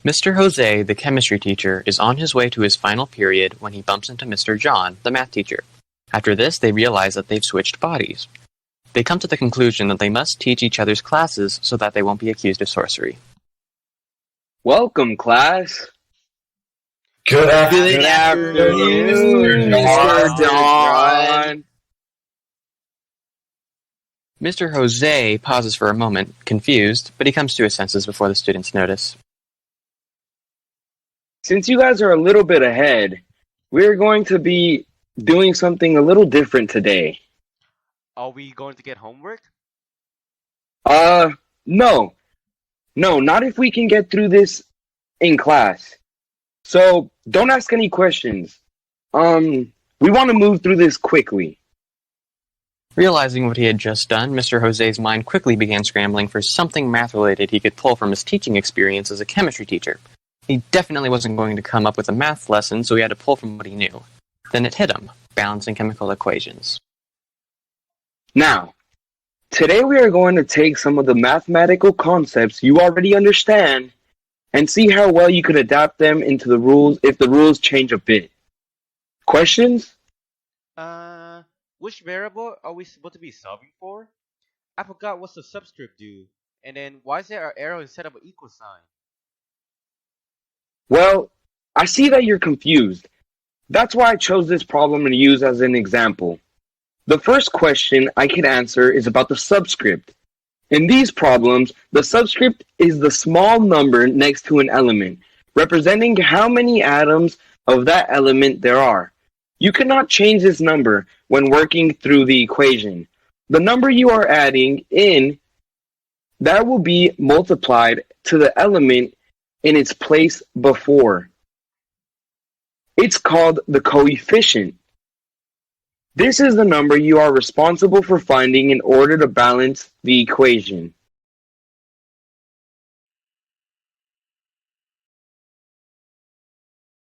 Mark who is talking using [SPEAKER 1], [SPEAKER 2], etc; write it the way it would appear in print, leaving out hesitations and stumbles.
[SPEAKER 1] Mr. Jose, the chemistry teacher, is on his way to his final period when he bumps into Mr. John, the math teacher. After this, they realize that they've switched bodies. They come to the conclusion that they must teach each other's classes so that they won't be accused of sorcery.
[SPEAKER 2] Welcome, class.
[SPEAKER 3] Good
[SPEAKER 2] Good afternoon, Mr. John.
[SPEAKER 1] Mr. Jose pauses for a moment, confused, but he comes to his senses before the students notice.
[SPEAKER 2] Since you guys are a little bit ahead, we're going to be doing something a little different today.
[SPEAKER 4] Are we going to get homework?
[SPEAKER 2] No. No, not if we can get through this in class. So, don't ask any questions. We want to move through this quickly.
[SPEAKER 1] Realizing what he had just done, Mr. Jose's mind quickly began scrambling for something math-related he could pull from his teaching experience as a chemistry teacher. He definitely wasn't going to come up with a math lesson, so he had to pull from what he knew. Then it hit him, balancing chemical equations.
[SPEAKER 2] Now, today we are going to take some of the mathematical concepts you already understand and see how well you can adapt them into the rules if the rules change a bit. Questions?
[SPEAKER 4] Which variable are we supposed to be solving for? I forgot what's the subscript do. And then why is there an arrow instead of an equal sign?
[SPEAKER 2] Well, I see that you're confused. That's why I chose this problem to use as an example. The first question I can answer is about the subscript. In these problems, the subscript is the small number next to an element, representing how many atoms of that element there are. You cannot change this number when working through the equation. The number you are adding in, that will be multiplied to the element in its place before. It's called the coefficient. This is the number you are responsible for finding in order to balance the equation.